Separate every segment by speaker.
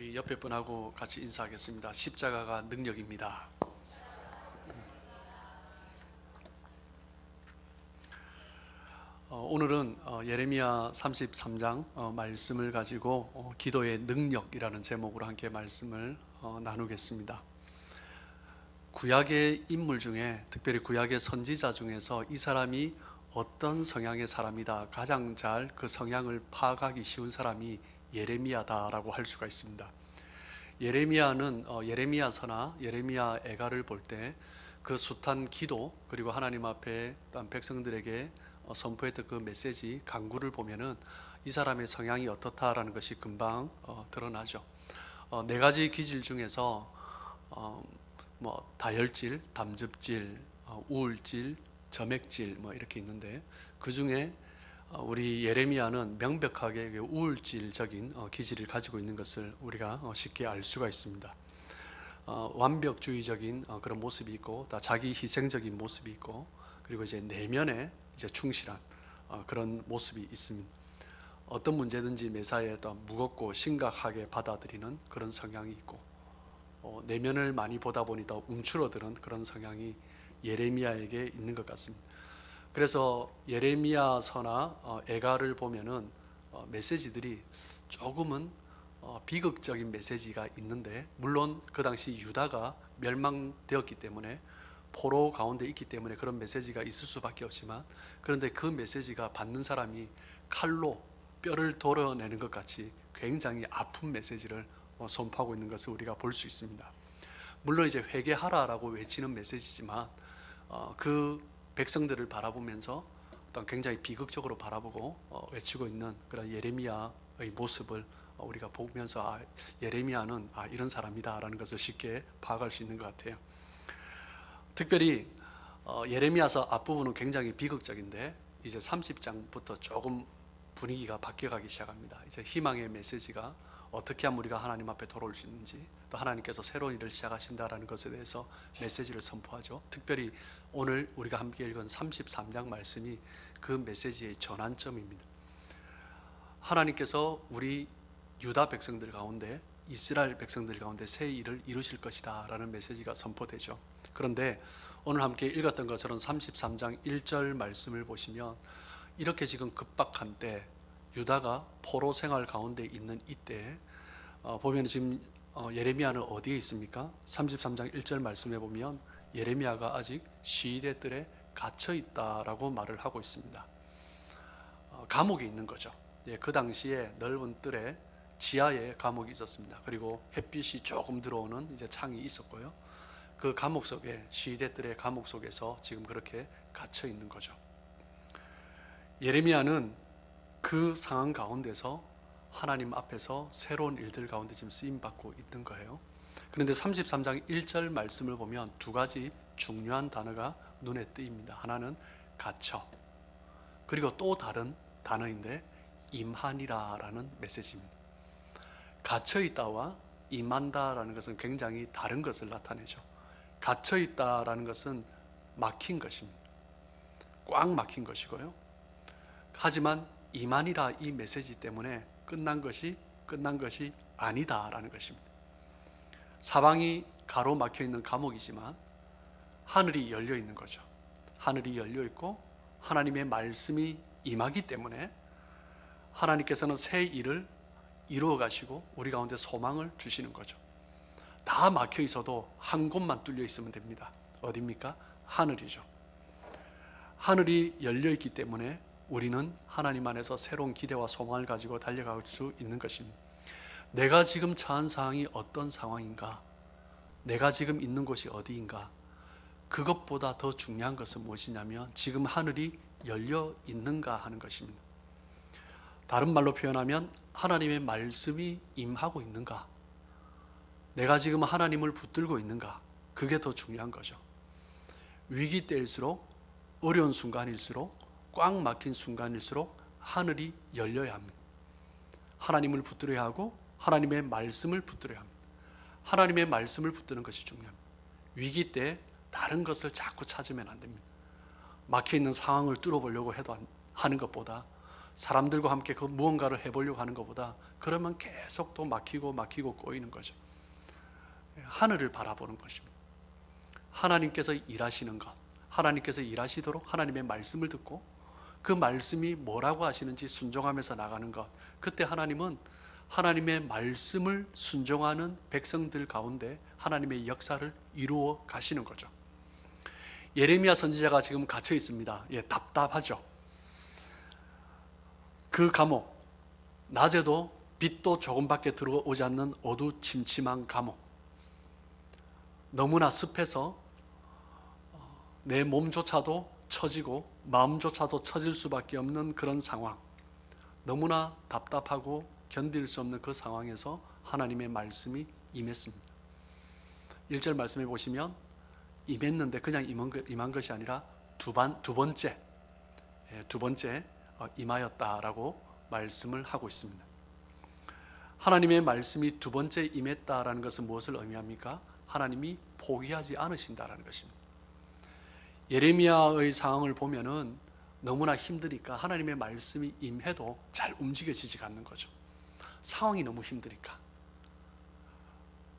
Speaker 1: 우리 옆에 분하고 같이 인사하겠습니다. 십자가가 능력입니다. 오늘은 예레미야 33장 말씀을 가지고 기도의 능력이라는 제목으로 함께 말씀을 나누겠습니다. 구약의 인물 중에, 특별히 구약의 선지자 중에서 이 사람이 어떤 성향의 사람이다, 가장 잘 그 성향을 파악하기 쉬운 사람이 예레미야다라고 할 수가 있습니다. 예레미야는 예레미야서나 예레미야 애가를 볼 때 그 숱한 기도, 그리고 하나님 앞에 백성들에게 선포했던 그 메시지, 간구를 보면은 이 사람의 성향이 어떻다라는 것이 금방 드러나죠. 네 가지 기질 중에서 다혈질, 담즙질, 우울질, 점액질 이렇게 있는데, 그 중에 우리 예레미야는 명백하게 우울질적인 기질을 가지고 있는 것을 우리가 쉽게 알 수가 있습니다. 완벽주의적인 그런 모습이 있고, 자기 희생적인 모습이 있고, 그리고 이제 내면에 이제 충실한 그런 모습이 있습니다. 어떤 문제든지 매사에 또 무겁고 심각하게 받아들이는 그런 성향이 있고, 내면을 많이 보다 보니 더 움츠러드는 그런 성향이 예레미야에게 있는 것 같습니다. 그래서 예레미야서나 애가를 보면은 메시지들이 조금은 비극적인 메시지가 있는데, 물론 그 당시 유다가 멸망되었기 때문에, 포로 가운데 있기 때문에 그런 메시지가 있을 수밖에 없지만, 그런데 그 메시지가 받는 사람이 칼로 뼈를 도려내는 것 같이 굉장히 아픈 메시지를 선포하고 있는 것을 우리가 볼 수 있습니다. 물론 이제 회개하라라고 외치는 메시지지만 그 백성들을 바라보면서 어떤 굉장히 비극적으로 바라보고 외치고 있는 그런 예레미야의 모습을 우리가 보면서 예레미야는 이런 사람이다라는 것을 쉽게 파악할 수 있는 것 같아요. 특별히 예레미야서 앞부분은 굉장히 비극적인데, 이제 30장부터 조금 분위기가 바뀌어가기 시작합니다. 이제 희망의 메시지가 어떻게 하면 우리가 하나님 앞에 돌아올 수 있는지, 또 하나님께서 새로운 일을 시작하신다라는 것에 대해서 메시지를 선포하죠. 특별히 오늘 우리가 함께 읽은 33장 말씀이 그 메시지의 전환점입니다. 하나님께서 우리 유다 백성들 가운데, 이스라엘 백성들 가운데 새 일을 이루실 것이다 라는 메시지가 선포되죠. 그런데 오늘 함께 읽었던 것처럼 33장 1절 말씀을 보시면, 이렇게 지금 급박한 때, 유다가 포로 생활 가운데 있는 이때 보면 지금 예레미야는 어디에 있습니까? 33장 1절 말씀에 보면 예레미야가 아직 시대 뜰에 갇혀 있다라고 말을 하고 있습니다. 감옥에 있는 거죠. 그 당시에 넓은 뜰에 지하에 감옥이 있었습니다. 그리고 햇빛이 조금 들어오는 이제 창이 있었고요. 그 감옥 속에, 시대 뜰의 감옥 속에서 지금 그렇게 갇혀 있는 거죠. 예레미야는 그 상황 가운데서 하나님 앞에서 새로운 일들 가운데 지금 쓰임받고 있는 거예요. 그런데 33장 1절 말씀을 보면 두 가지 중요한 단어가 눈에 띄입니다. 하나는 갇혀, 그리고 또 다른 단어인데 임하니라라는 메시지입니다. 갇혀 있다와 임한다라는 것은 굉장히 다른 것을 나타내죠. 갇혀 있다라는 것은 막힌 것입니다. 꽉 막힌 것이고요. 하지만 임하니라, 이 메시지 때문에 끝난 것이 아니다라는 것입니다. 사방이 가로막혀 있는 감옥이지만 하늘이 열려 있는 거죠. 하늘이 열려 있고 하나님의 말씀이 임하기 때문에 하나님께서는 새 일을 이루어 가시고 우리 가운데 소망을 주시는 거죠. 다 막혀 있어도 한 곳만 뚫려 있으면 됩니다. 어디입니까? 하늘이죠. 하늘이 열려 있기 때문에 우리는 하나님 안에서 새로운 기대와 소망을 가지고 달려갈 수 있는 것입니다. 내가 지금 처한 상황이 어떤 상황인가, 내가 지금 있는 곳이 어디인가, 그것보다 더 중요한 것은 무엇이냐면 지금 하늘이 열려 있는가 하는 것입니다. 다른 말로 표현하면 하나님의 말씀이 임하고 있는가, 내가 지금 하나님을 붙들고 있는가, 그게 더 중요한 거죠. 위기 때일수록, 어려운 순간일수록, 꽉 막힌 순간일수록 하늘이 열려야 합니다. 하나님을 붙들어야 하고 하나님의 말씀을 붙들어야 합니다. 하나님의 말씀을 붙드는 것이 중요합니다. 위기 때 다른 것을 자꾸 찾으면 안 됩니다. 막혀있는 상황을 뚫어보려고 해도 하는 것보다 사람들과 함께 그 무언가를 해보려고 하는 것보다 그러면 계속 또 막히고 꼬이는 거죠. 하늘을 바라보는 것입니다. 하나님께서 일하시는 것, 하나님께서 일하시도록 하나님의 말씀을 듣고 그 말씀이 뭐라고 하시는지 순종하면서 나가는 것, 그때 하나님은 하나님의 말씀을 순종하는 백성들 가운데 하나님의 역사를 이루어 가시는 거죠. 예레미야 선지자가 지금 갇혀 있습니다. 답답하죠. 그 감옥, 낮에도 빛도 조금밖에 들어오지 않는 어두침침한 감옥, 너무나 습해서 내 몸조차도 처지고 마음조차도 처질 수밖에 없는 그런 상황, 너무나 답답하고 견딜 수 없는 그 상황에서 하나님의 말씀이 임했습니다. 1절 말씀해 보시면 임했는데 그냥 임한 것이 아니라 두 번째 임하였다라고 말씀을 하고 있습니다. 하나님의 말씀이 두 번째 임했다라는 것은 무엇을 의미합니까? 하나님이 포기하지 않으신다라는 것입니다. 예레미야의 상황을 보면은 너무나 힘드니까 하나님의 말씀이 임해도 잘 움직여지지가 않는 거죠. 상황이 너무 힘드니까,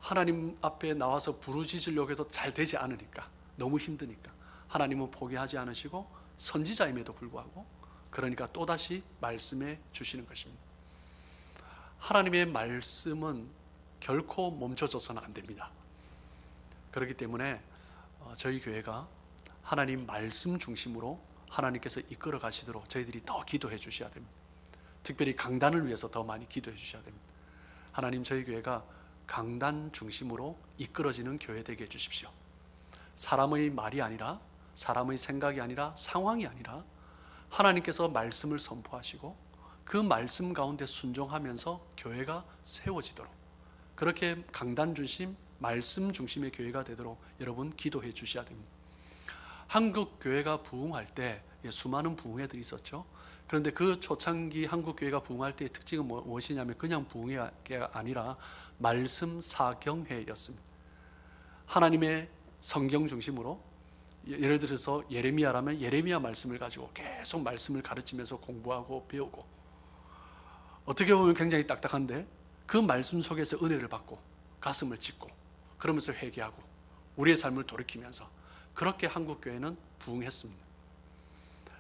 Speaker 1: 하나님 앞에 나와서 부르짖으려고 해도 잘 되지 않으니까, 너무 힘드니까 하나님은 포기하지 않으시고 선지자임에도 불구하고 그러니까 또다시 말씀해 주시는 것입니다. 하나님의 말씀은 결코 멈춰져서는 안 됩니다. 그렇기 때문에 저희 교회가 하나님 말씀 중심으로 하나님께서 이끌어 가시도록 저희들이 더 기도해 주셔야 됩니다. 특별히 강단을 위해서 더 많이 기도해 주셔야 됩니다. 하나님, 저희 교회가 강단 중심으로 이끌어지는 교회 되게 해 주십시오. 사람의 말이 아니라, 사람의 생각이 아니라, 상황이 아니라 하나님께서 말씀을 선포하시고 그 말씀 가운데 순종하면서 교회가 세워지도록, 그렇게 강단 중심, 말씀 중심의 교회가 되도록 여러분 기도해 주셔야 됩니다. 한국 교회가 부흥할 때 수많은 부흥회들이 있었죠. 그런데 그 초창기 한국 교회가 부흥할 때의 특징은 무엇이냐면 그냥 부흥회가 아니라 말씀 사경회였습니다. 하나님의 성경 중심으로, 예를 들어서 예레미야라면 예레미야 말씀을 가지고 계속 말씀을 가르치면서 공부하고 배우고, 어떻게 보면 굉장히 딱딱한데 그 말씀 속에서 은혜를 받고 가슴을 찢고 그러면서 회개하고 우리의 삶을 돌이키면서 그렇게 한국교회는 부흥했습니다.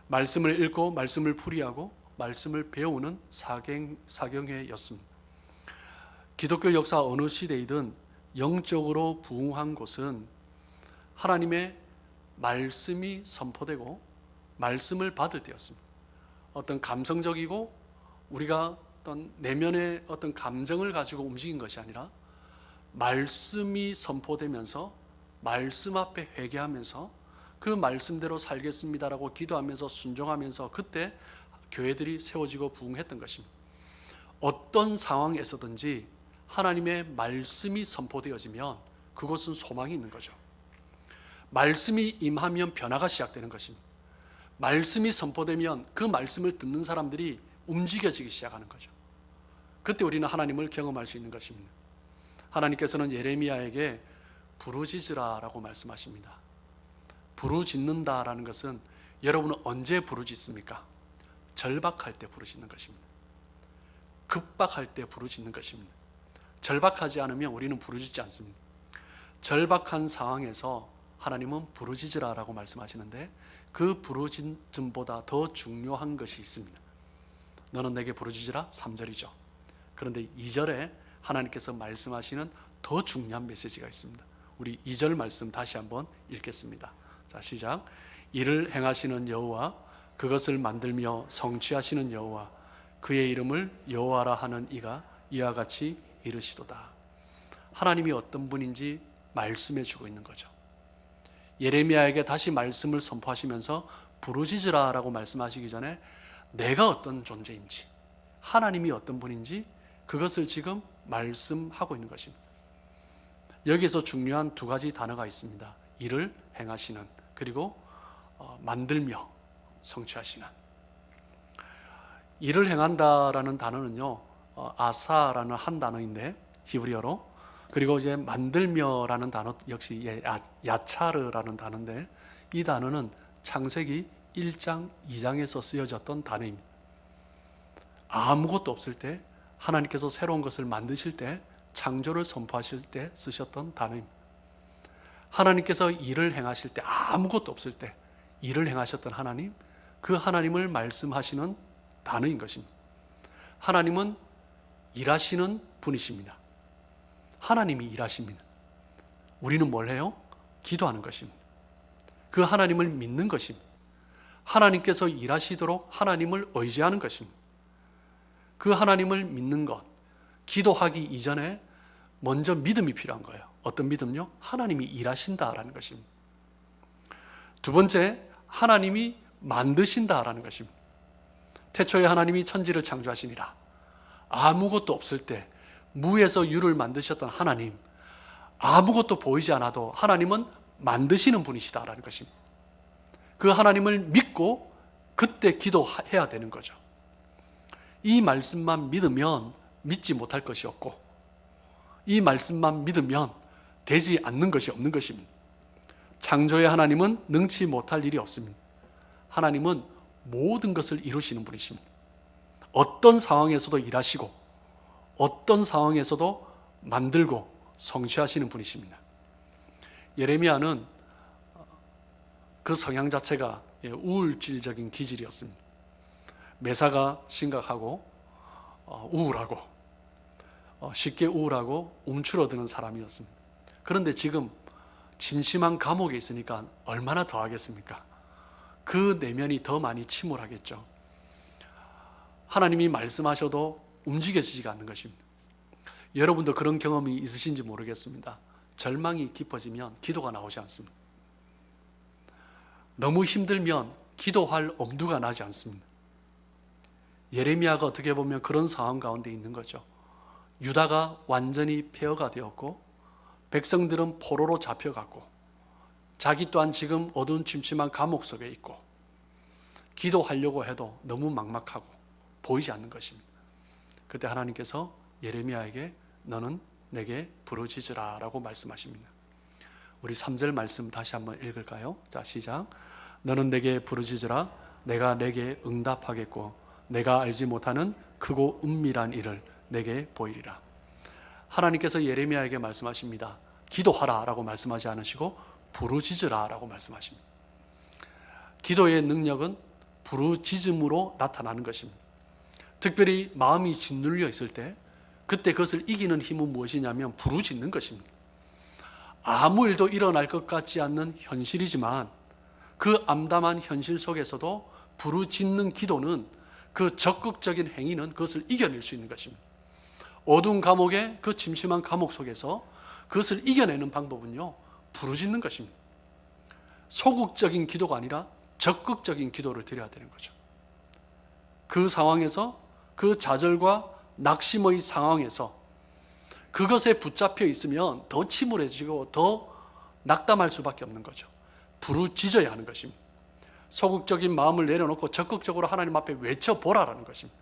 Speaker 1: 말씀을 읽고 말씀을 풀이하고 말씀을 배우는 사경회였습니다. 기독교 역사 어느 시대이든 영적으로 부흥한 곳은 하나님의 말씀이 선포되고 말씀을 받을 때였습니다. 어떤 감성적이고 우리가 어떤 내면의 어떤 감정을 가지고 움직인 것이 아니라 말씀이 선포되면서 말씀 앞에 회개하면서 그 말씀대로 살겠습니다라고 기도하면서 순종하면서 그때 교회들이 세워지고 부흥했던 것입니다. 어떤 상황에서든지 하나님의 말씀이 선포되어지면 그것은 소망이 있는 거죠. 말씀이 임하면 변화가 시작되는 것입니다. 말씀이 선포되면 그 말씀을 듣는 사람들이 움직여지기 시작하는 거죠. 그때 우리는 하나님을 경험할 수 있는 것입니다. 하나님께서는 예레미야에게 부르짖으라라고 말씀하십니다. 부르짖는다라는 것은 여러분은 언제 부르짖습니까? 절박할 때 부르짖는 것입니다. 급박할 때 부르짖는 것입니다. 절박하지 않으면 우리는 부르짖지 않습니다. 절박한 상황에서 하나님은 부르짖으라라고 말씀하시는데 그 부르짖음보다 더 중요한 것이 있습니다. 너는 내게 부르짖으라 3절이죠. 그런데 2절에 하나님께서 말씀하시는 더 중요한 메시지가 있습니다. 우리 2절 말씀 다시 한번 읽겠습니다. 자, 시작. 이를 행하시는 여호와, 그것을 만들며 성취하시는 여호와, 그의 이름을 여호와라 하는 이가 이와 같이 이르시도다. 하나님이 어떤 분인지 말씀해 주고 있는 거죠. 예레미야에게 다시 말씀을 선포하시면서 부르짖으라 라고 말씀하시기 전에 내가 어떤 존재인지, 하나님이 어떤 분인지 그것을 지금 말씀하고 있는 것입니다. 여기서 중요한 두 가지 단어가 있습니다. 이를 행하시는, 그리고 만들며 성취하시는. 일을 행한다라는 단어는요, 아사라는 한 단어인데 히브리어로, 그리고 이제 만들며라는 단어 역시 야차르라는 단어인데 이 단어는 창세기 1장 2장에서 쓰여졌던 단어입니다. 아무것도 없을 때 하나님께서 새로운 것을 만드실 때, 창조를 선포하실 때 쓰셨던 단어입니다. 하나님께서 일을 행하실 때, 아무것도 없을 때 일을 행하셨던 하나님, 그 하나님을 말씀하시는 단어인 것입니다. 하나님은 일하시는 분이십니다. 하나님이 일하십니다. 우리는 뭘 해요? 기도하는 것입니다. 그 하나님을 믿는 것입니다. 하나님께서 일하시도록 하나님을 의지하는 것입니다. 그 하나님을 믿는 것, 기도하기 이전에 먼저 믿음이 필요한 거예요. 어떤 믿음요? 하나님이 일하신다라는 것입니다. 두 번째, 하나님이 만드신다라는 것입니다. 태초에 하나님이 천지를 창조하시니라. 아무것도 없을 때 무에서 유를 만드셨던 하나님, 아무것도 보이지 않아도 하나님은 만드시는 분이시다라는 것입니다. 그 하나님을 믿고 그때 기도해야 되는 거죠. 이 말씀만 믿으면 믿지 못할 것이 없고, 이 말씀만 믿으면 되지 않는 것이 없는 것입니다. 창조의 하나님은 능치 못할 일이 없습니다. 하나님은 모든 것을 이루시는 분이십니다. 어떤 상황에서도 일하시고 어떤 상황에서도 만들고 성취하시는 분이십니다. 예레미야는 그 성향 자체가 우울질적인 기질이었습니다. 매사가 심각하고 우울하고 쉽게 우울하고 움츠러드는 사람이었습니다. 그런데 지금 침심한 감옥에 있으니까 얼마나 더 하겠습니까? 그 내면이 더 많이 침울하겠죠. 하나님이 말씀하셔도 움직여지지가 않는 것입니다. 여러분도 그런 경험이 있으신지 모르겠습니다. 절망이 깊어지면 기도가 나오지 않습니다. 너무 힘들면 기도할 엄두가 나지 않습니다. 예레미야가 어떻게 보면 그런 상황 가운데 있는 거죠. 유다가 완전히 폐허가 되었고 백성들은 포로로 잡혀갔고 자기 또한 지금 어두운 침침한 감옥 속에 있고 기도하려고 해도 너무 막막하고 보이지 않는 것입니다. 그때 하나님께서 예레미야에게 너는 내게 부르짖으라 라고 말씀하십니다. 우리 3절 말씀 다시 한번 읽을까요? 자, 시작. 너는 내게 부르짖으라. 내가 내게 응답하겠고 내가 알지 못하는 크고 은밀한 일을 내게 보이리라. 하나님께서 예레미야에게 말씀하십니다. 기도하라 라고 말씀하지 않으시고 부르짖으라 라고 말씀하십니다. 기도의 능력은 부르짖음으로 나타나는 것입니다. 특별히 마음이 짓눌려 있을 때 그때 그것을 이기는 힘은 무엇이냐면 부르짖는 것입니다. 아무 일도 일어날 것 같지 않는 현실이지만 그 암담한 현실 속에서도 부르짖는 기도는 그 적극적인 행위는 그것을 이겨낼 수 있는 것입니다. 어두운 감옥의 그 침침한 감옥 속에서 그것을 이겨내는 방법은요, 부르짖는 것입니다. 소극적인 기도가 아니라 적극적인 기도를 드려야 되는 거죠. 그 상황에서 그 좌절과 낙심의 상황에서 그것에 붙잡혀 있으면 더 침울해지고 더 낙담할 수밖에 없는 거죠. 부르짖어야 하는 것입니다. 소극적인 마음을 내려놓고 적극적으로 하나님 앞에 외쳐보라라는 것입니다.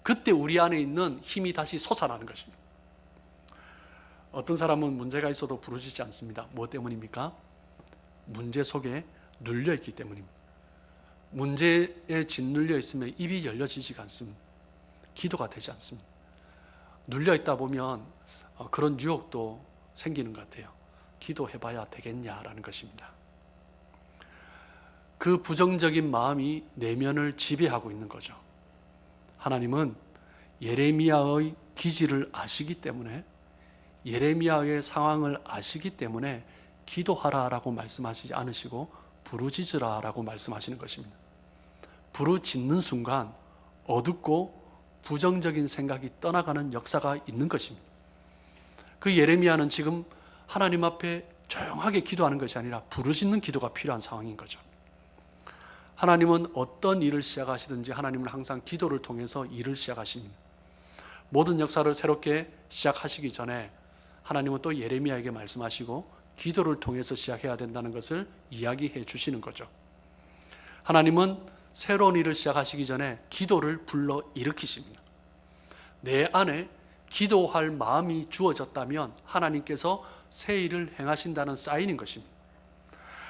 Speaker 1: 그때 우리 안에 있는 힘이 다시 솟아나는 것입니다. 어떤 사람은 문제가 있어도 부르짖지 않습니다. 무엇 때문입니까? 문제 속에 눌려있기 때문입니다. 문제에 짓눌려 있으면 입이 열려지지가 않습니다. 기도가 되지 않습니다. 눌려있다 보면 그런 유혹도 생기는 것 같아요. 기도해봐야 되겠냐라는 것입니다. 그 부정적인 마음이 내면을 지배하고 있는 거죠. 하나님은 예레미야의 기질을 아시기 때문에, 예레미야의 상황을 아시기 때문에 기도하라라고 말씀하시지 않으시고 부르짖으라라고 말씀하시는 것입니다. 부르짖는 순간 어둡고 부정적인 생각이 떠나가는 역사가 있는 것입니다. 그 예레미야는 지금 하나님 앞에 조용하게 기도하는 것이 아니라 부르짖는 기도가 필요한 상황인 거죠. 하나님은 어떤 일을 시작하시든지 하나님은 항상 기도를 통해서 일을 시작하십니다. 모든 역사를 새롭게 시작하시기 전에 하나님은 또 예레미야에게 말씀하시고 기도를 통해서 시작해야 된다는 것을 이야기해 주시는 거죠. 하나님은 새로운 일을 시작하시기 전에 기도를 불러 일으키십니다. 내 안에 기도할 마음이 주어졌다면 하나님께서 새 일을 행하신다는 사인인 것입니다.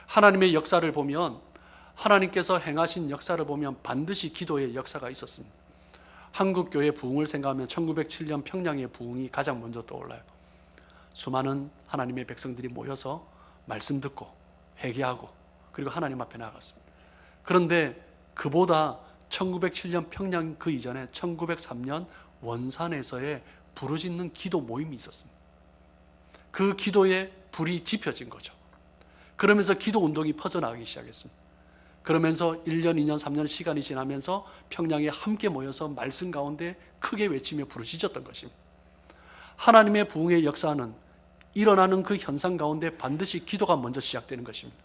Speaker 1: 하나님의 역사를 보면, 하나님께서 행하신 역사를 보면 반드시 기도의 역사가 있었습니다. 한국교회 부흥을 생각하면 1907년 평양의 부흥이 가장 먼저 떠올라요. 수많은 하나님의 백성들이 모여서 말씀 듣고 회개하고 그리고 하나님 앞에 나아갔습니다. 그런데 그보다 1907년 평양 그 이전에 1903년 원산에서의 부르짖는 기도 모임이 있었습니다. 그 기도에 불이 지펴진 거죠. 그러면서 기도 운동이 퍼져나가기 시작했습니다. 그러면서 1년, 2년, 3년 시간이 지나면서 평양에 함께 모여서 말씀 가운데 크게 외치며 부르짖었던 것입니다. 하나님의 부흥의 역사는 일어나는 그 현상 가운데 반드시 기도가 먼저 시작되는 것입니다.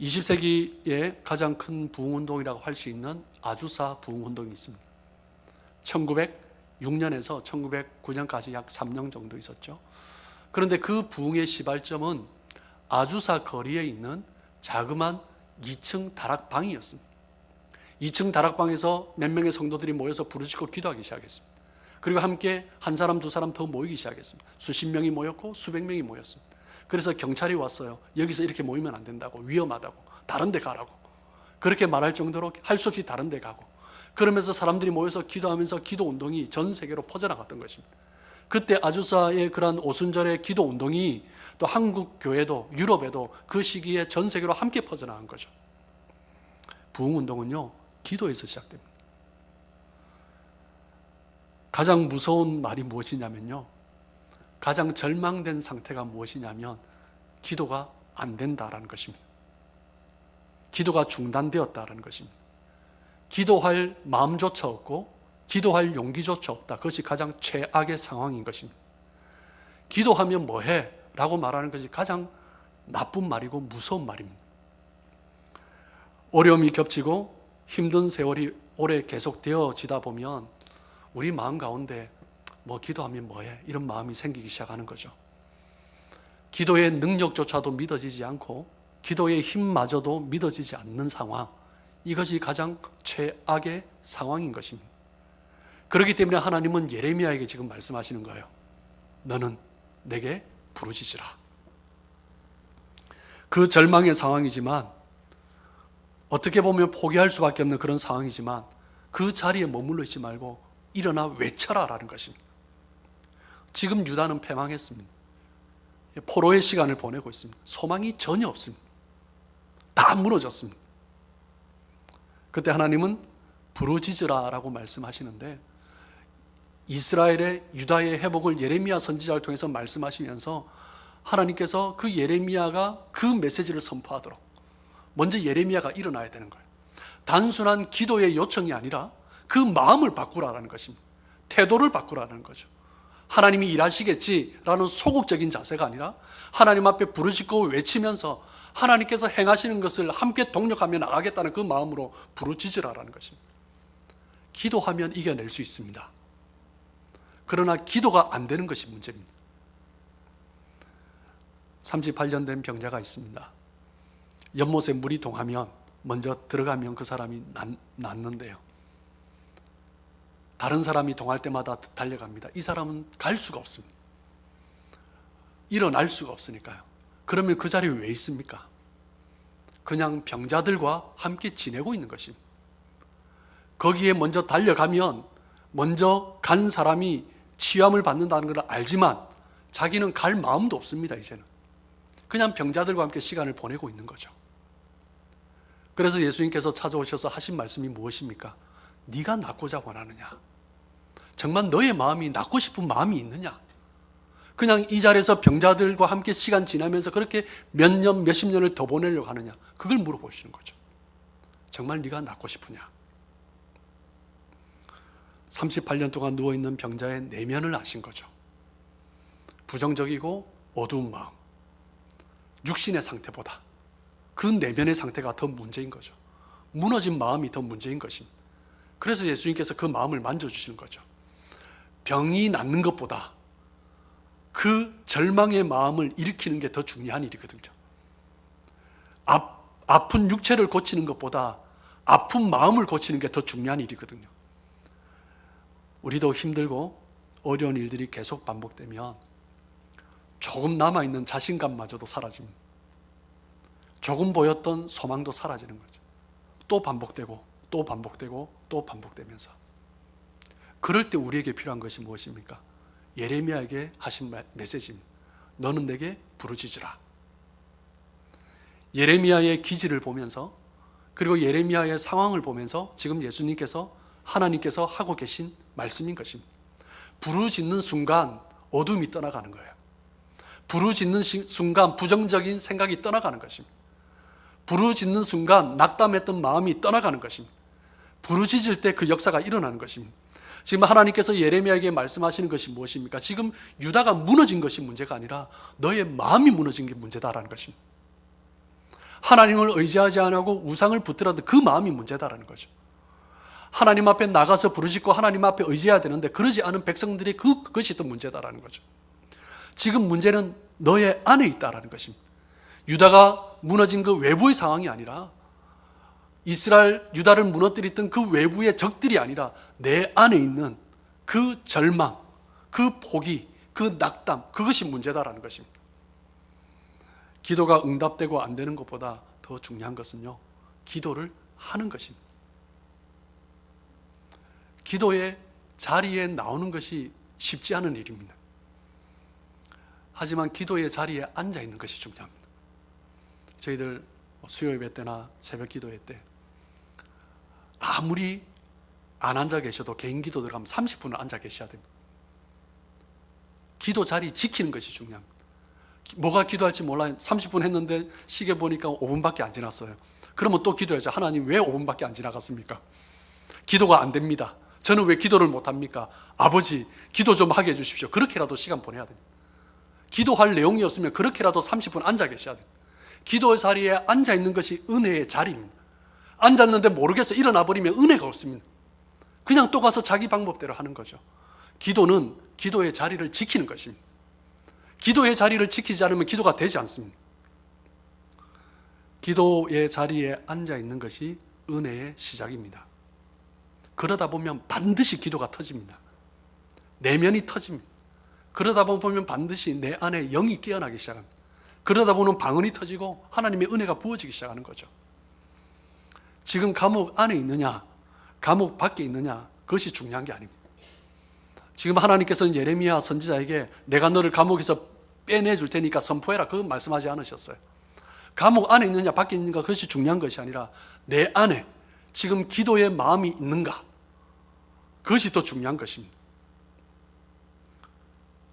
Speaker 1: 20세기의 가장 큰 부흥운동이라고 할 수 있는 아주사 부흥운동이 있습니다. 1906년에서 1909년까지 약 3년 정도 있었죠. 그런데 그 부흥의 시발점은 아주사 거리에 있는 자그마한 2층 다락방이었습니다. 2층 다락방에서 몇 명의 성도들이 모여서 부르짖고 기도하기 시작했습니다. 그리고 함께 한 사람 두 사람 더 모이기 시작했습니다. 수십 명이 모였고 수백 명이 모였습니다. 그래서 경찰이 왔어요. 여기서 이렇게 모이면 안 된다고, 위험하다고, 다른 데 가라고 그렇게 말할 정도로 할 수 없이 다른 데 가고, 그러면서 사람들이 모여서 기도하면서 기도 운동이 전 세계로 퍼져나갔던 것입니다. 그때 아주사의 그러한 오순절의 기도 운동이 또 한국 교회도 유럽에도 그 시기에 전 세계로 함께 퍼져나간 거죠. 부흥 운동은요, 기도에서 시작됩니다. 가장 무서운 말이 무엇이냐면요, 가장 절망된 상태가 무엇이냐면 기도가 안 된다라는 것입니다. 기도가 중단되었다라는 것입니다. 기도할 마음조차 없고 기도할 용기조차 없다. 그것이 가장 최악의 상황인 것입니다. 기도하면 뭐해? 라고 말하는 것이 가장 나쁜 말이고 무서운 말입니다. 어려움이 겹치고 힘든 세월이 오래 계속되어지다 보면 우리 마음 가운데 뭐 기도하면 뭐해? 이런 마음이 생기기 시작하는 거죠. 기도의 능력조차도 믿어지지 않고 기도의 힘마저도 믿어지지 않는 상황, 이것이 가장 최악의 상황인 것입니다. 그렇기 때문에 하나님은 예레미야에게 지금 말씀하시는 거예요. 너는 내게 부르짖으라. 그 절망의 상황이지만, 어떻게 보면 포기할 수밖에 없는 그런 상황이지만 그 자리에 머물러 있지 말고 일어나 외쳐라 라는 것입니다. 지금 유다는 패망했습니다. 포로의 시간을 보내고 있습니다. 소망이 전혀 없습니다. 다 무너졌습니다. 그때 하나님은 부르짖으라 라고 말씀하시는데, 이스라엘의 유다의 회복을 예레미야 선지자를 통해서 말씀하시면서 하나님께서 그 예레미야가 그 메시지를 선포하도록 먼저 예레미야가 일어나야 되는 거예요. 단순한 기도의 요청이 아니라 그 마음을 바꾸라는 것입니다. 태도를 바꾸라는 거죠. 하나님이 일하시겠지라는 소극적인 자세가 아니라 하나님 앞에 부르짖고 외치면서 하나님께서 행하시는 것을 함께 동력하며 나가겠다는 그 마음으로 부르짖으라는 것입니다. 기도하면 이겨낼 수 있습니다. 그러나 기도가 안 되는 것이 문제입니다. 38년 된 병자가 있습니다. 연못에 물이 동하면 먼저 들어가면 그 사람이 낫는데요. 다른 사람이 동할 때마다 달려갑니다. 이 사람은 갈 수가 없습니다. 일어날 수가 없으니까요. 그러면 그 자리에 왜 있습니까? 그냥 병자들과 함께 지내고 있는 것입니다. 거기에 먼저 달려가면 먼저 간 사람이 치유함을 받는다는 걸 알지만 자기는 갈 마음도 없습니다. 이제는 그냥 병자들과 함께 시간을 보내고 있는 거죠. 그래서 예수님께서 찾아오셔서 하신 말씀이 무엇입니까? 네가 낫고자 원하느냐? 정말 너의 마음이 낫고 싶은 마음이 있느냐? 그냥 이 자리에서 병자들과 함께 시간 지나면서 그렇게 몇 년, 몇십 년을 더 보내려고 하느냐? 그걸 물어보시는 거죠. 정말 네가 낫고 싶으냐? 38년 동안 누워있는 병자의 내면을 아신 거죠. 부정적이고 어두운 마음, 육신의 상태보다 그 내면의 상태가 더 문제인 거죠. 무너진 마음이 더 문제인 것입니다. 그래서 예수님께서 그 마음을 만져주시는 거죠. 병이 낫는 것보다 그 절망의 마음을 일으키는 게 더 중요한 일이거든요. 아픈 육체를 고치는 것보다 아픈 마음을 고치는 게 더 중요한 일이거든요. 우리도 힘들고 어려운 일들이 계속 반복되면 조금 남아있는 자신감마저도 사라집니다. 조금 보였던 소망도 사라지는 거죠. 또 반복되고 또 반복되고 또 반복되면서 그럴 때 우리에게 필요한 것이 무엇입니까? 예레미야에게 하신 메시지입니다. 너는 내게 부르짖으라. 예레미야의 기질을 보면서, 그리고 예레미야의 상황을 보면서 지금 예수님께서, 하나님께서 하고 계신 말씀인 것입니다. 부르짖는 순간 어둠이 떠나가는 거예요. 부르짖는 순간 부정적인 생각이 떠나가는 것입니다. 부르짖는 순간 낙담했던 마음이 떠나가는 것입니다. 부르짖을 때 그 역사가 일어나는 것입니다. 지금 하나님께서 예레미야에게 말씀하시는 것이 무엇입니까? 지금 유다가 무너진 것이 문제가 아니라 너의 마음이 무너진 게 문제다라는 것입니다. 하나님을 의지하지 않고 우상을 붙들었던 그 마음이 문제다라는 거죠. 하나님 앞에 나가서 부르짖고 하나님 앞에 의지해야 되는데 그러지 않은 백성들이 그것이 또 문제다라는 거죠. 지금 문제는 너의 안에 있다라는 것입니다. 유다가 무너진 그 외부의 상황이 아니라, 이스라엘 유다를 무너뜨렸던 그 외부의 적들이 아니라 내 안에 있는 그 절망, 그 포기, 그 낙담, 그것이 문제다라는 것입니다. 기도가 응답되고 안 되는 것보다 더 중요한 것은요, 기도를 하는 것입니다. 기도의 자리에 나오는 것이 쉽지 않은 일입니다. 하지만 기도의 자리에 앉아 있는 것이 중요합니다. 저희들 수요 예배 때나 새벽 기도회 때 아무리 안 앉아 계셔도 개인 기도 들어가면 30분을 앉아 계셔야 됩니다. 기도 자리 지키는 것이 중요합니다. 뭐가 기도할지 몰라요. 30분 했는데 시계 보니까 5분밖에 안 지났어요. 그러면 또 기도해야죠. 하나님 왜 5분밖에 안 지나갔습니까? 기도가 안 됩니다. 저는 왜 기도를 못합니까? 아버지 기도 좀 하게 해주십시오. 그렇게라도 시간 보내야 됩니다. 기도할 내용이 없으면 그렇게라도 30분 앉아 계셔야 됩니다. 기도 자리에 앉아 있는 것이 은혜의 자리입니다. 앉았는데 모르겠어 일어나 버리면 은혜가 없습니다. 그냥 또 가서 자기 방법대로 하는 거죠. 기도는 기도의 자리를 지키는 것입니다. 기도의 자리를 지키지 않으면 기도가 되지 않습니다. 기도의 자리에 앉아 있는 것이 은혜의 시작입니다. 그러다 보면 반드시 기도가 터집니다. 내면이 터집니다. 그러다 보면 반드시 내 안에 영이 깨어나기 시작합니다. 그러다 보면 방언이 터지고 하나님의 은혜가 부어지기 시작하는 거죠. 지금 감옥 안에 있느냐, 감옥 밖에 있느냐, 그것이 중요한 게 아닙니다. 지금 하나님께서는 예레미야 선지자에게 내가 너를 감옥에서 빼내줄 테니까 선포해라, 그건 말씀하지 않으셨어요. 감옥 안에 있느냐 밖에 있는가, 그것이 중요한 것이 아니라 내 안에 지금 기도의 마음이 있는가, 그것이 더 중요한 것입니다.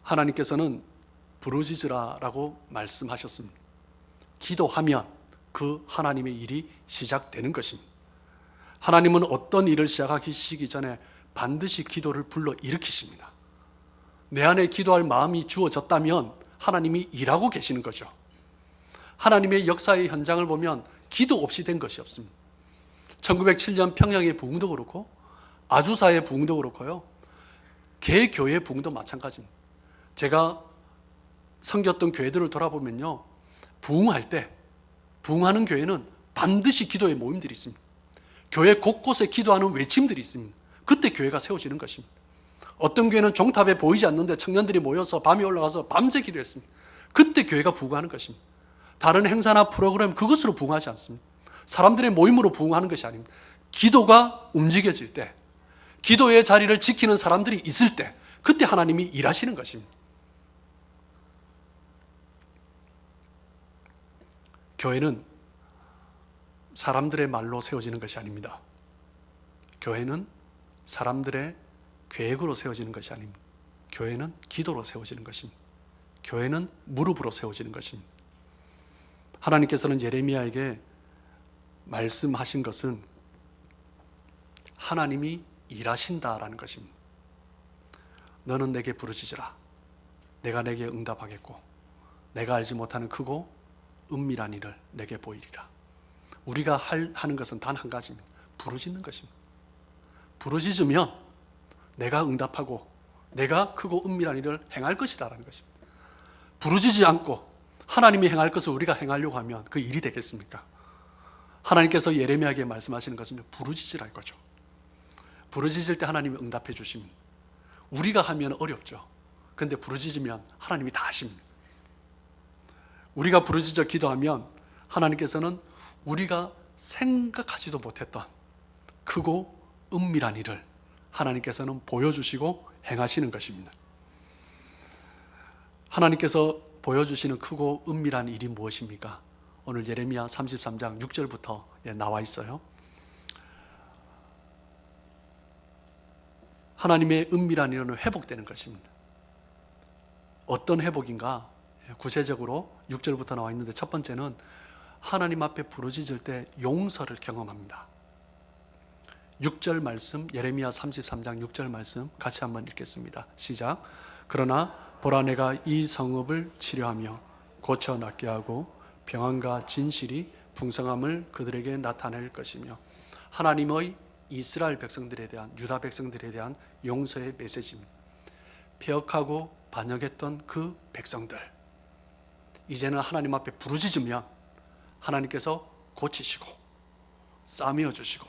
Speaker 1: 하나님께서는 부르짖으라라고 말씀하셨습니다. 기도하면 그 하나님의 일이 시작되는 것입니다. 하나님은 어떤 일을 시작하시기 전에 반드시 기도를 불러 일으키십니다. 내 안에 기도할 마음이 주어졌다면 하나님이 일하고 계시는 거죠. 하나님의 역사의 현장을 보면 기도 없이 된 것이 없습니다. 1907년 평양의 부흥도 그렇고 아주사의 부흥도 그렇고요, 개교의 부흥도 마찬가지입니다. 제가 섬겼던 교회들을 돌아보면요, 부흥할 때, 부흥하는 교회는 반드시 기도의 모임들이 있습니다. 교회 곳곳에 기도하는 외침들이 있습니다. 그때 교회가 세워지는 것입니다. 어떤 교회는 종탑에 보이지 않는데 청년들이 모여서 밤에 올라가서 밤새 기도했습니다. 그때 교회가 부흥하는 것입니다. 다른 행사나 프로그램, 그것으로 부흥하지 않습니다. 사람들의 모임으로 부흥하는 것이 아닙니다. 기도가 움직여질 때, 기도의 자리를 지키는 사람들이 있을 때, 그때 하나님이 일하시는 것입니다. 교회는 사람들의 말로 세워지는 것이 아닙니다. 교회는 사람들의 계획으로 세워지는 것이 아닙니다. 교회는 기도로 세워지는 것입니다. 교회는 무릎으로 세워지는 것입니다. 하나님께서는 예레미야에게 말씀하신 것은 하나님이 일하신다라는 것입니다. 너는 내게 부르짖으라. 내가 내게 응답하겠고 내가 알지 못하는 크고 은밀한 일을 내게 보이리라. 우리가 하는 것은 단 한 가지입니다. 부르짖는 것입니다. 부르짖으면 내가 응답하고 내가 크고 은밀한 일을 행할 것이다라는 것입니다. 부르짖지 않고 하나님이 행할 것을 우리가 행하려고 하면 그 일이 되겠습니까? 하나님께서 예레미야에게 말씀하시는 것은 부르짖으라 이거죠. 부르짖을 때 하나님이 응답해 주십니다. 우리가 하면 어렵죠. 그런데 부르짖으면 하나님이 다 하십니다. 우리가 부르짖어 기도하면 하나님께서는 우리가 생각하지도 못했던 크고 은밀한 일을 하나님께서는 보여주시고 행하시는 것입니다. 하나님께서 보여주시는 크고 은밀한 일이 무엇입니까? 오늘 예레미야 33장 6절부터 나와 있어요. 하나님의 은밀한 일은 회복되는 것입니다. 어떤 회복인가? 구체적으로 6절부터 나와 있는데, 첫 번째는 하나님 앞에 부르짖을 때 용서를 경험합니다. 6절 말씀, 예레미야 33장 6절 말씀 같이 한번 읽겠습니다. 시작. 그러나 보라, 내가 이 성읍을 치료하며 고쳐 낫게 하고 평안과 진실이 풍성함을 그들에게 나타낼 것이며. 하나님의 이스라엘 백성들에 대한, 유다 백성들에 대한 용서의 메시지입니다. 폐역하고 반역했던 그 백성들, 이제는 하나님 앞에 부르짖으면 하나님께서 고치시고 싸매어 주시고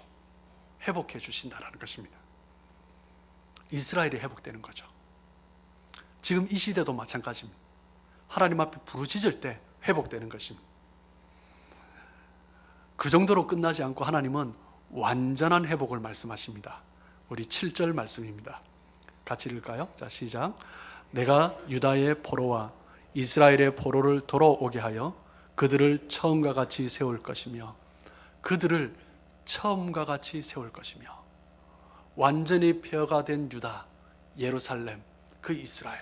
Speaker 1: 회복해 주신다는 것입니다. 이스라엘이 회복되는 거죠. 지금 이 시대도 마찬가지입니다. 하나님 앞에 부르짖을 때 회복되는 것입니다. 그 정도로 끝나지 않고 하나님은 완전한 회복을 말씀하십니다. 우리 7절 말씀입니다. 같이 읽을까요? 자, 시작. 내가 유다의 포로와 이스라엘의 포로를 돌아오게 하여 그들을 처음과 같이 세울 것이며. 그들을 처음과 같이 세울 것이며. 완전히 폐허가 된 유다, 예루살렘, 그 이스라엘,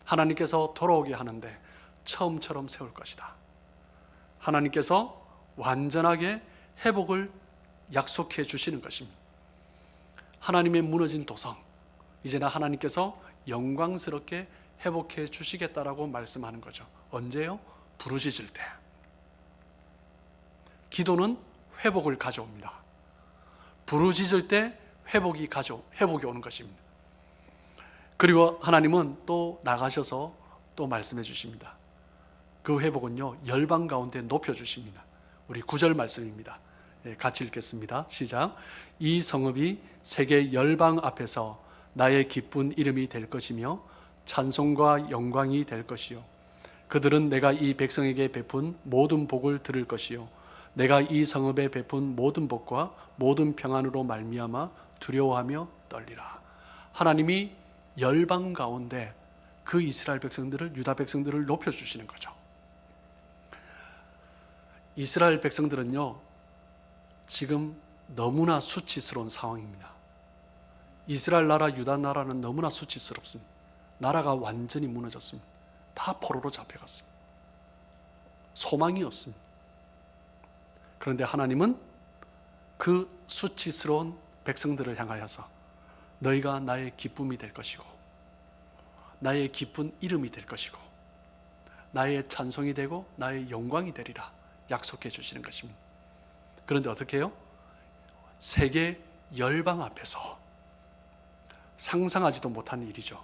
Speaker 1: 하나님께서 돌아오게 하는데 처음처럼 세울 것이다. 하나님께서 완전하게 회복을 약속해 주시는 것입니다. 하나님의 무너진 도성, 이제는 하나님께서 영광스럽게 회복해 주시겠다라고 말씀하는 거죠. 언제요? 부르짖을 때. 기도는 회복을 가져옵니다. 부르짖을 때 회복이 오는 것입니다. 그리고 하나님은 또 나가셔서 또 말씀해 주십니다. 그 회복은요, 열방 가운데 높여 주십니다. 우리 9절 말씀입니다. 같이 읽겠습니다. 시작. 이 성읍이 세계 열방 앞에서 나의 기쁜 이름이 될 것이며 찬송과 영광이 될 것이요. 그들은 내가 이 백성에게 베푼 모든 복을 들을 것이요. 내가 이 성읍에 베푼 모든 복과 모든 평안으로 말미암아 두려워하며 떨리라. 하나님이 열방 가운데 그 이스라엘 백성들을, 유다 백성들을 높여주시는 거죠. 이스라엘 백성들은요, 지금 너무나 수치스러운 상황입니다. 이스라엘 나라, 유다 나라는 너무나 수치스럽습니다. 나라가 완전히 무너졌습니다. 다 포로로 잡혀갔습니다. 소망이 없습니다. 그런데 하나님은 그 수치스러운 백성들을 향하여서 너희가 나의 기쁨이 될 것이고 나의 기쁜 이름이 될 것이고 나의 찬송이 되고 나의 영광이 되리라 약속해 주시는 것입니다. 그런데 어떻게 해요? 세계 열방 앞에서 상상하지도 못한 일이죠.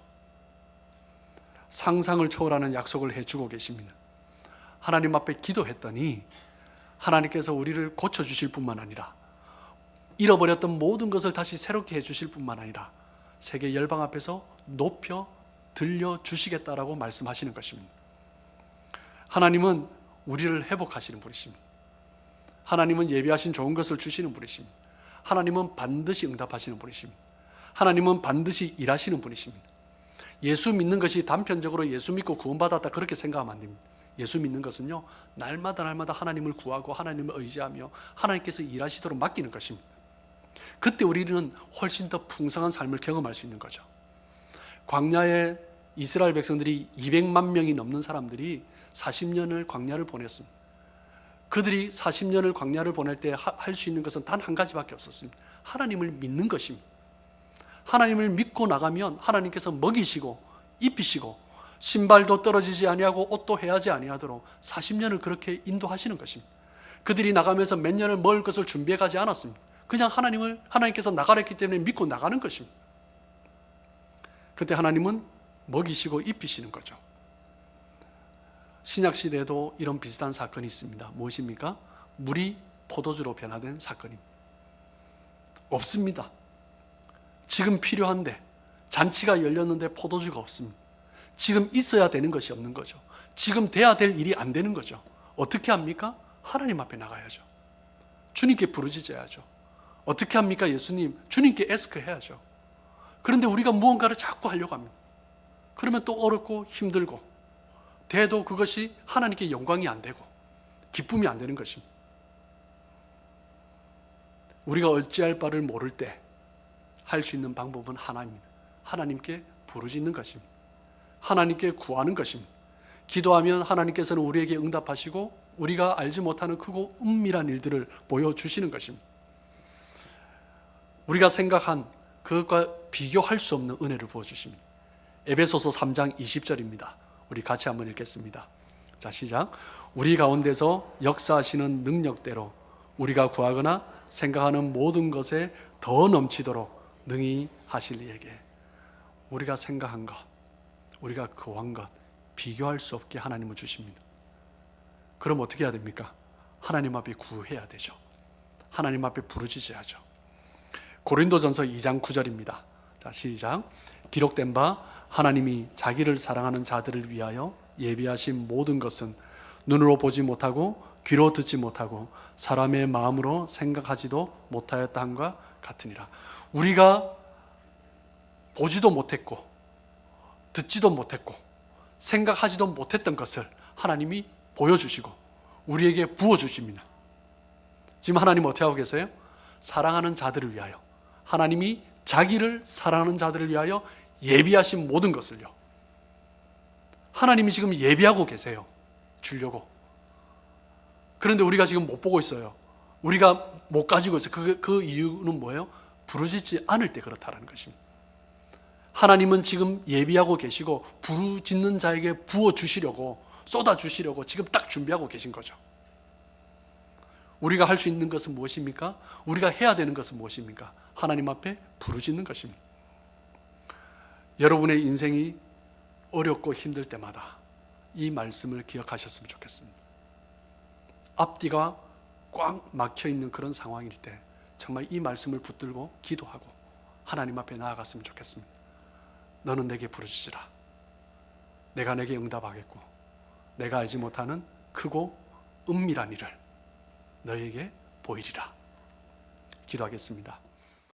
Speaker 1: 상상을 초월하는 약속을 해주고 계십니다. 하나님 앞에 기도했더니 하나님께서 우리를 고쳐주실 뿐만 아니라 잃어버렸던 모든 것을 다시 새롭게 해주실 뿐만 아니라 세계 열방 앞에서 높여 들려주시겠다라고 말씀하시는 것입니다. 하나님은 우리를 회복하시는 분이십니다. 하나님은 예비하신 좋은 것을 주시는 분이십니다. 하나님은 반드시 응답하시는 분이십니다. 하나님은 반드시 일하시는 분이십니다. 예수 믿는 것이 단편적으로 예수 믿고 구원받았다 그렇게 생각하면 안 됩니다. 예수 믿는 것은요, 날마다 하나님을 구하고 하나님을 의지하며 하나님께서 일하시도록 맡기는 것입니다. 그때 우리는 훨씬 더 풍성한 삶을 경험할 수 있는 거죠. 광야에 이스라엘 백성들이 200만 명이 넘는 사람들이 40년을 광야를 보냈습니다. 그들이 40년을 광야를 보낼 때 할 수 있는 것은 단 한 가지밖에 없었습니다. 하나님을 믿는 것입니다. 하나님을 믿고 나가면 하나님께서 먹이시고 입히시고 신발도 떨어지지 아니하고 옷도 헤하지 아니하도록 40년을 그렇게 인도하시는 것입니다. 그들이 나가면서 몇 년을 먹을 것을 준비해 가지 않았습니다. 그냥 하나님께서 나가랬기 때문에 믿고 나가는 것입니다. 그때 하나님은 먹이시고 입히시는 거죠. 신약 시대에도 이런 비슷한 사건이 있습니다. 무엇입니까? 물이 포도주로 변화된 사건입니다. 없습니다. 지금 필요한데 잔치가 열렸는데 포도주가 없습니다. 지금 있어야 되는 것이 없는 거죠. 지금 돼야 될 일이 안 되는 거죠. 어떻게 합니까? 하나님 앞에 나가야죠. 주님께 부르짖어야죠. 어떻게 합니까? 예수님, 주님께 애스크해야죠. 그런데 우리가 무언가를 자꾸 하려고 합니다. 그러면 또 어렵고 힘들고 돼도 그것이 하나님께 영광이 안 되고 기쁨이 안 되는 것입니다. 우리가 어찌할 바를 모를 때 할 수 있는 방법은 하나입니다. 하나님께 부르짖는 것입니다. 하나님께 구하는 것입니다. 기도하면 하나님께서는 우리에게 응답하시고 우리가 알지 못하는 크고 은밀한 일들을 보여주시는 것입니다. 우리가 생각한 그것과 비교할 수 없는 은혜를 부어주십니다. 에베소서 3장 20절입니다. 우리 같이 한번 읽겠습니다. 자, 시작. 우리 가운데서 역사하시는 능력대로 우리가 구하거나 생각하는 모든 것에 더 넘치도록 능히 하실 이에게. 우리가 생각한 것, 우리가 구한 것 비교할 수 없게 하나님은 주십니다. 그럼 어떻게 해야 됩니까? 하나님 앞에 구해야 되죠. 하나님 앞에 부르짖어야죠. 고린도전서 2장 9절입니다. 자, 시작. 기록된 바 하나님이 자기를 사랑하는 자들을 위하여 예비하신 모든 것은 눈으로 보지 못하고 귀로 듣지 못하고 사람의 마음으로 생각하지도 못하였다 함과 같으니라. 우리가 보지도 못했고 듣지도 못했고 생각하지도 못했던 것을 하나님이 보여주시고 우리에게 부어주십니다. 지금 하나님 어떻게 하고 계세요? 사랑하는 자들을 위하여, 하나님이 자기를 사랑하는 자들을 위하여 예비하신 모든 것을요, 하나님이 지금 예비하고 계세요. 주려고. 그런데 우리가 지금 못 보고 있어요. 우리가 못 가지고 있어요. 그 이유는 뭐예요? 부르짖지 않을 때 그렇다라는 것입니다. 하나님은 지금 예비하고 계시고 부르짖는 자에게 부어주시려고, 쏟아주시려고 지금 딱 준비하고 계신 거죠. 우리가 할 수 있는 것은 무엇입니까? 우리가 해야 되는 것은 무엇입니까? 하나님 앞에 부르짖는 것입니다. 여러분의 인생이 어렵고 힘들 때마다 이 말씀을 기억하셨으면 좋겠습니다. 앞뒤가 꽉 막혀있는 그런 상황일 때 정말 이 말씀을 붙들고 기도하고 하나님 앞에 나아갔으면 좋겠습니다. 너는 내게 부르짖으라. 내가 내게 응답하겠고 내가 알지 못하는 크고 은밀한 일을 너에게 보이리라. 기도하겠습니다.